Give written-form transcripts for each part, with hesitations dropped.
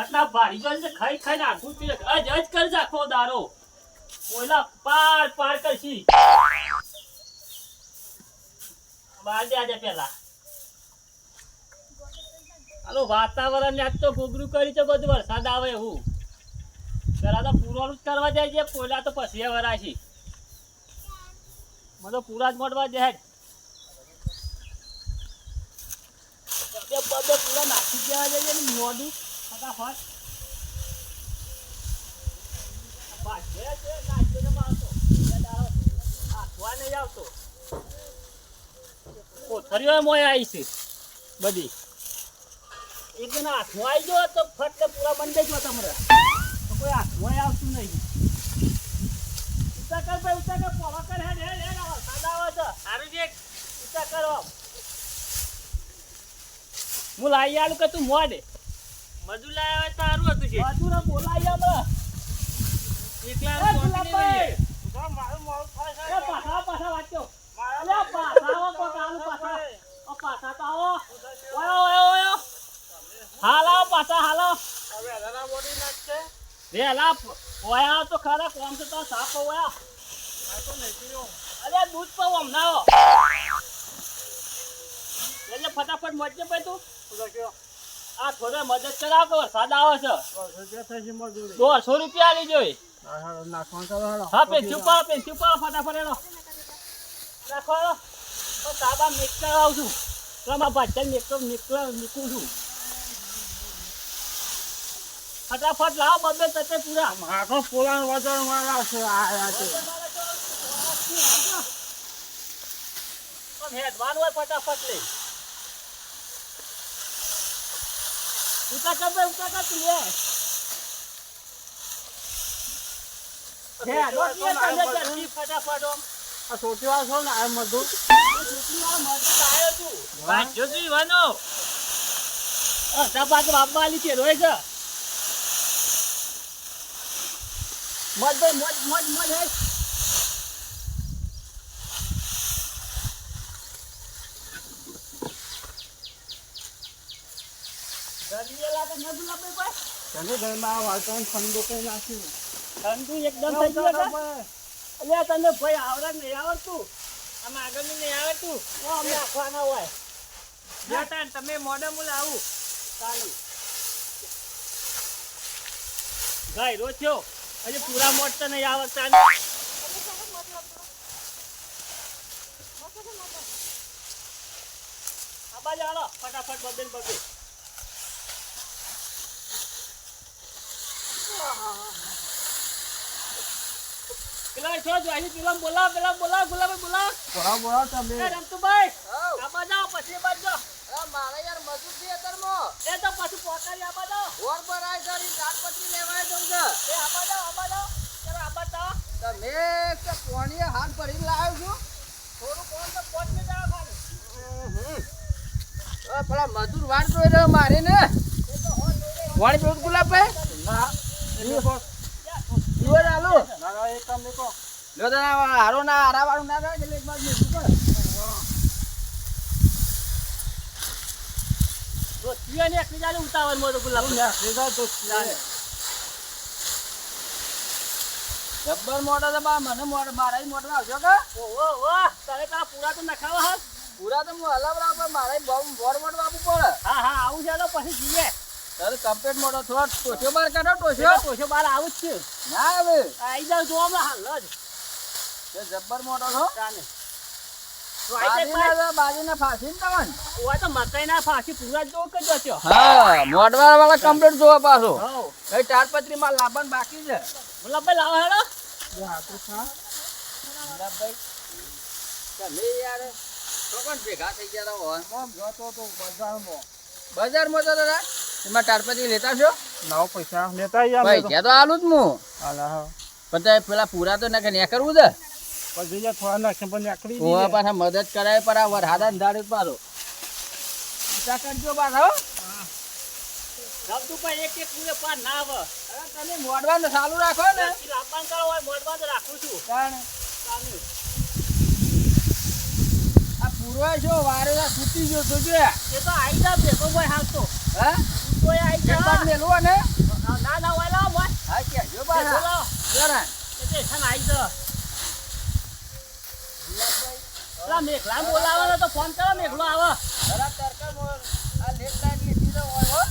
રાતના ભારી જોઈને છે, ખાઈ ખાઈને આખું પીએ અજ કરી રાખો દારો ઓલા પાર કરશી બાર દે આજે પેલા હાલો વાતાવરણ ને આજ તો ગોગરું કરી છે બધું વરસાદ આવે એવું પેલા તો પૂરોનું જ કરવા જાય છે પોલા તો પછી વરાશી મને તો પૂરા જ મોડવા જાય પૂરા નાખી દેવા જાય ને મોડું ફટાફટ નહીં આવતો કોથળીઓ મોય આવી છે બધી એક જણા હાથમાં આવી ગયો તો ફટ પૂરા બંધ જ તમારે કોઈ હાથમાં આવતું નહીં ઉતા કર ભાઈ ઉતા કર પોવા કર હે સાદા આવે છે સારું છે ઉતા કરો હું લાવી આલું કે તું મોડે મજૂર લાવ્યા હોય તારું હતું છે મજૂર બોલાવી આમ એકલા મારું મોડું થાય છે પાછા વાંચો પાછા તો આવો ઓયો હાલો પાછા હાલો હવે હલાના બોડી નાખશે રે હલા ઓયા તો ખરા કોમ તો સાફ ઓયા આ તો નહીં અરે દૂધ પાવ હમણાં એટલે ફટાફટ મજે ભાઈ તું આ થોડે મદદ કરાવ કે વરસાદ આવે છે 100 રૂપિયા લઈ જોઈ હા પેન્સિલ પર ફટાફટ એનો રાખો સાબા મિક્સ કરાવું છું તમારા પાછળ નીકળું છું ફટાફટ લાવો બબે તતે પૂરા મારો પોલાન વજન વાળા છે આ છે હેડવાન હોય ફટાફટ લે ઉતા કર તું હે રોટી ફટાફટ આ સોટીવા છો ને આ મધુ સોટીવા મધુ લાયો તું વાંચો જી વાનો આ બાદ બાબા આલી છે રોય છે મત હે ગરીએલા તો મધુ લાવે કોઈ તને ઘરમાં વાળતા ઠંડુ કઈ નાખ્યું ઠંડુ એકદમ થઈ ગયું અલ્યા તને ભાઈ આવડે નહીં આવડતું આમ આગળનું નહીં આવડતું અમે આખવાના હોય બેટા તમે મોડે મુલે આવું ચાલુ ભાઈ રોચ્યો હજી પૂરા મોડ તો નહીં આવડતા આ બાજુ હાલો ફટાફટ બબેન બબે પેલા છો જો અહીં પેલા બોલા બોલા તમે રમતુભાઈ આ બાજુ પછી બાજુ મારે યાર મજૂર છે અત્યારમો એ તો પછી પોકારી આ બાજુ ઓર પર આઈ કરી દાંતપત્રી લેવાય દઉં છે એ આ બાજુ ચલો આ બાજુ તમે કે પોણીએ હાથ ભરીને લાવ્યો છું થોડું કોણ તો પોટ ને જાવ ખાલી પેલા મજૂર વાર જોઈ રહ્યો મારે ને વાળી પેલું ગુલાબભાઈ ના જીવન આલો ના એક કામ દેખો લો તને હારો ના હારા વાળું ના રહે એટલે એક બાજુ મૂકી પર તો તીયા ને એકલી જાલે ઉતાવળ મોડો ગુલાબ ને રેગા તો જબ્બર મોટો તો બા મને મોટો મારા મોટો આવજો કે ઓ તારે તા પૂરા તો નખાવા હા પૂરા તો હું હલાવરા પર મારા બોર મોટો આપવું પડે હા આવું છે તો પછી જીએ તારે કમ્પ્લીટ મોટો થોડો ટોસ્યો બાર કાઢો ટોસ્યો બાર આવું જ છે ના હવે આઈ જાવ જો હમણાં હાલ જ એ જબ્બર મોટો છો તાને બાજુના ફાસી ને તવન ઓય તો મકાઈ ના ફાસી પૂરા જો કે જતો હા મોડવા વાળા કમ્પ્લીટ જોવા પાછો હા કઈ તારપત્રી માં લાવવાનું બાકી છે ગુલાબભાઈ લાવો હેડો હા તો ખા ગુલાબભાઈ તમે યાર તો કોણ ભેગા થઈ ગયા હોય મોમ જોતો તો બજારમાં તો દાદા એમાં તારપત્રી લેતા છો લાવો પૈસા લેતા આયા ભાઈ કે તો આલું જ હું હાલા પણ પેલા પૂરા તો ના કે કરવું છે પછી જા થોડા નાખે પણ આકડી ઓવા પાછા મદદ કરાય પર આ વરહાદા અંધારે પાછો ઈટા કરજો પાછો રમતું પણ એક પૂરે પાર ના આવે અરે તમે મોડવાનું ચાલુ રાખો ને લાંબાન કરો હોય મોડવા જ રાખું છું કારણ ચાલુ આ પૂરો છો વારે છૂટી ગયો તો જો એ તો આઈ જા ભેગો ભાઈ હાલ તો હા તો આઈ જા મેલો ને બોલો જરા એટલે છે ને આવી જ પેલા મેઘલા બોલાવાનો તો ફોન કરો મેઘલો આવે જરા તરકા મોલ આ લેટ લાઈન લીધી તો હોય હો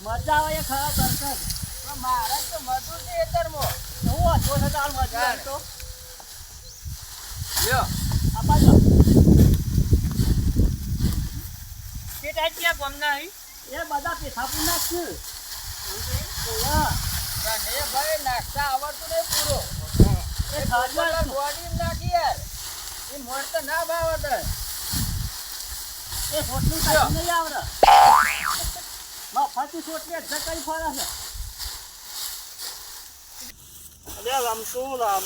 મજા આવે એ ખરા દર્શન પણ મારા તો મજૂર છે એતરમો હું હતો છે તાર મજા આવે તો લ્યો આ બાજુ કે ટાઈપ ક્યાં ગમના હી એ બધા પેથાપુર નાખ્યું ને ભાઈ નાખતા આવડતું નહીં પૂરો એ ખાજવા બોડી નાખી યાર એ મોડ તો ના ભાવત એ હોટલું કાઢી નહીં આવડે ફાટી છોટલી જકઈ ફરે છે અરે આમ તો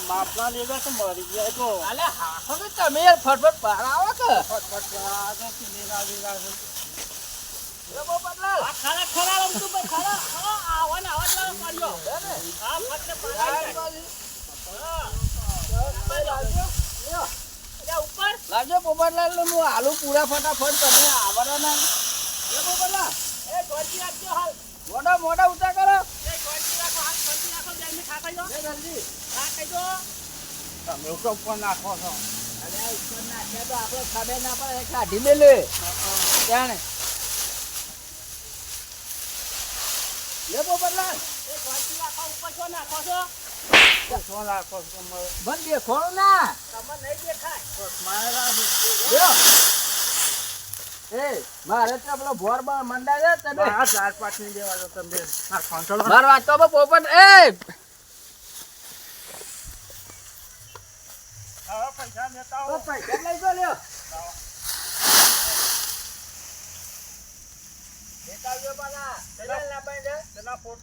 માપના લેવા તો મરી ગયા તો અલે હાસો કે તમે યાર ફટફટ બહાર આવો કે ફટફટ આગળ થી લેવા લેવા એ બો બદલાલ આ ખરા ખરા આમ તો ભાઈ ખરા ખરા આવો ને આવા જ પડ્યો આ ફટલે પડાઈ ઉપર લાવજો પોપટલાલ નું હું આલુ પૂરા ફટાફટ તમે આવવાના એ પોપટલાલ એ ગોળજી આપજો હાલ મોટા મોટા ઉતા કરો એ ગોળજી રાખો હાલ ગોળજી રાખો જઈને ખાઈ દો એ જલ્દી ખાઈ દો તમે ઉપર નાખો છો અરે ઉપર નાખ્યા તો આપણે ખબર ના પડે કાઢી મેલે ત્યાં લે પોપટલાલ એ ગોળજી રાખો ઉપર છો નાખો છો શું રાખો છો બંધ દેખો ના તમને નહીં દેખાય લ્યો એ મારે તો પેલો ભોર મંડા છે તમે આ ચાર પાંચ ની દેવા દો તમે આ કોન્ટ્રોલ માર વાત તો પોપટ એ હવે પૈસા લેતા તો પૈસા લઈ જો લ્યો લેતા આવજો બાલા પેલા ના પાડે તેના ફૂટ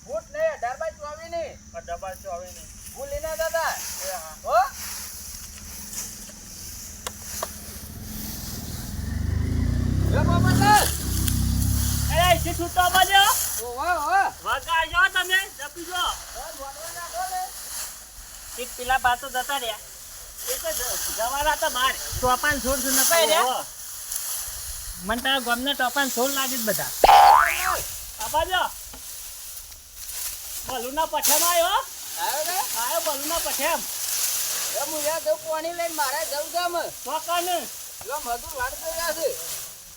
ફૂટ ને 18/24 ની ડબલ તો હવે નહીં ભૂલી ના દાદા એ હા હો લે પોપટલાલ એ છે છૂટો બાજો ઓ વાહ વગાડજો તમે જપી જો ભોડવા નાખો લે એક પેલા બાતો જતા રહ્યા એ તો જવાના હતા બહાર ટોપાન છોડ ન કહી રહ્યા મને તારા ગામના ટોપાન છોડ લાગે જ બધા આ બાજો બલુના પઠેમ આવ્યો આવ્યો ને આવ્યો બલુના પઠેમ એ હું યા જઉં પાણી લઈને મારે જવું જામ ચોકન જો મધુર વાડ તો ગયા છે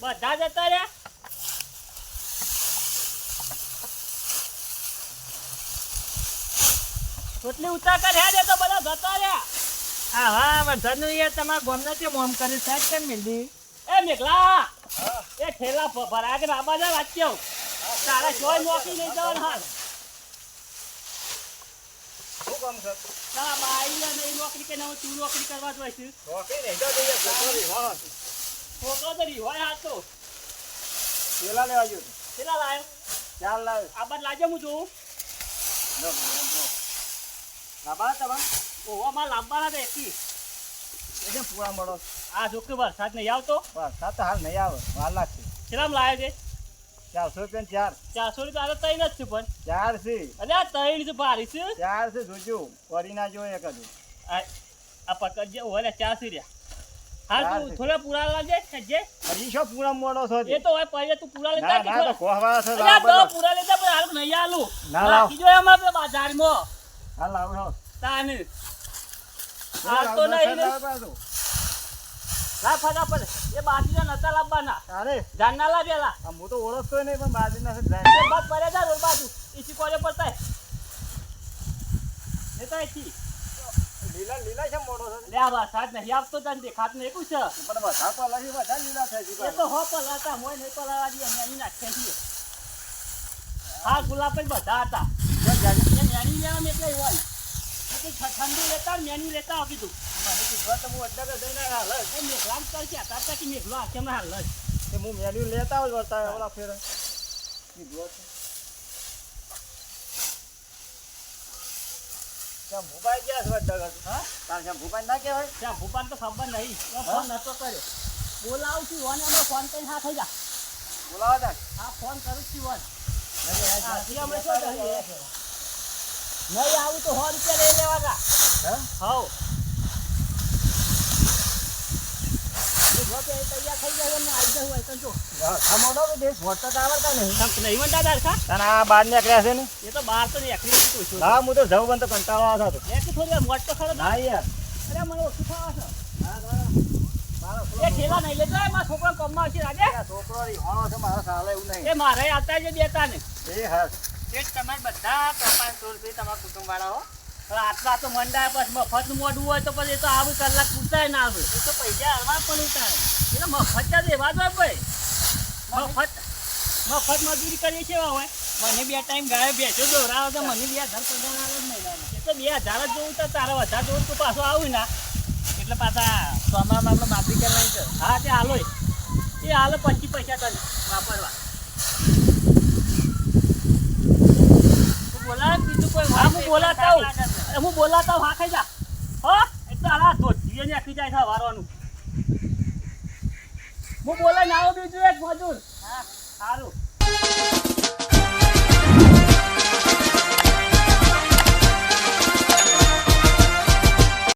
બધા જતા રહ્યા કેટલી ઉતાર કર્યા દે તો બધા જતા રહ્યા હા હા વરસાદનું યાર તમારા ગામના તે મોમ કરી સાહેબ કેમ મિલદી એ મેઘલા એ ઠેલા ભરા કે આબા જા વાંચ્યો તારા જોઈ નોકરી લઈ જવાનું હાલ શું કામ છે તારા બાઈ નહીં નોકરી કે ના તું નોકરી કરવા જોઈ છે નોકરી નહીં તો જઈએ છોકરી હા છોકરો તો રીવાય હાથ તો પેલા લેવા ગયો કેટલા લાયો ચાલ લાવ આબા લાજો હું જોઉં લાબા તમા ઓહો માં લાંબાના તો એકી એટલે પૂરા મળો આ જો કે વરસાદ નહીં આવતો બસ સાત હાલ નહીં આવે વાર લાગશે કેટલામ લાયો છે 400 રૂપિયા 400 રૂપિયા તો તૈન જ છું પણ 4 છે અરે આ તૈન છે ભારી છે 4 છે જોજો કરી ના જો એક જ આ પકડજે ઓલે 400 રહ્યા હાલ ચાર તું છે. થોડા પૂરા લાવજે ખજે હજી શું પૂરા મોડો છો એ તો હોય પહેલે તું પૂરા લેતા ના કે ના તો કોહવા છે અરે આ દો પૂરા લેતા પણ હાલ નહીં આલું ના લાવ. બાકી જો એમાં આપણે બજારમાં હાલ લાવો તાન હાલ તો નહીં ને લા ફટાફટ એ બાજુના નતા લાવવાના અરે જાનના લાવેલા હું તો ઓળખતો નહીં પણ બાજુના છે એ બાદ પડે જા રોડ બાજુ ઈસી કોલે પડતા હે લેતા ઈસી લીલા લીલા છે મોડો છે લે આ વરસાદ નહીં આવતો તને દેખાત નહીં એકું છે પણ બધા પલા છે બધા લીલા થાય છે એ તો હો પલાતા મોય નહીં પલાવા દે એની નાખે છે હા ગુલાબ જ બધા હતા એ મેની લેવા એટલે હોય કે ઠંડુ લેતા મેની લેતા આવ કીધું મને કીધું તો હું અડ્ડા જઈને હાલ એ મેઘલામ કર કે હતા કે મેઘલો આ કેમ હાલ જ તે હું મેન્યુ લેતા આવ વર્તા ઓલા ફેર કીધું કેમ ભૂપાઈ ગયા છે અડ્ડા હા તાર કેમ ભૂપાઈ ના કહેવાય ત્યાં ભૂપાન તો ખબર નહીં ફોન નતો કર્યો બોલાવું છું વન અમે ફોન કરીને હા થઈ જા બોલાવા તા હા ફોન કરું છું વન હા નહીં આવું તો 100 રૂપિયા લઈ લેવાના હા હાઉ જો તે તૈયાર થઈ જાય ને આવી જવું હોય તો જો ખમોનો તો દેશ વોટ તો આવડતા નહીં તમ નહીં વંટા દારખા તને આ બહાર નીકળ્યા છે ને એ તો બહાર તો નીકળી તું છું હા હું તો જવું પણ તો કંટાળો આવતો હતો એક થોડી વાર મોટ તો ખરો હા યાર અરે મને ઓછું ખાવા છે એ ઠેલા નહીં લેજો મારા છોકરા કમમાં છે આજે છોકરો રીહોણો છે મારો સાલે એવું નહીં એ મારે આવતા જ દેતા ને એ હા એ તમે બધા 500 રૂપિયા તમારા કુટુંબ વાળા હો આટલા તો મંડાય બસ મફત નું મોડું હોય તો પછી તો આવી કલાક પૂછાય ના આવે એ તો પૈસા હલવા પણ ઉતારે એટલે મફત જ એવા જ હોય ભાઈ મફત મજૂરી કરીએ છીએ હોય મને 2 ટાઈમ ગાય બેસો દોરાવો તો મને 2000 પગાર આવે જ નહીં એ તો 2000 જ જોવું તો તારે વધારે જોવું તો પાછો આવું ના એટલે પાછા સોમામાં આપણે માફી કરવાની છે હા તે હાલો એ હાલો 25 પૈસા તને વાપરવા બોલા બીજું કોઈ હા હું બોલાતા હા ખાઈ જા હો એટલે આ ધોતીએ ને આખી જાય છે વારવાનું હું બોલે ના આવો બીજું એક મજૂર હા સારું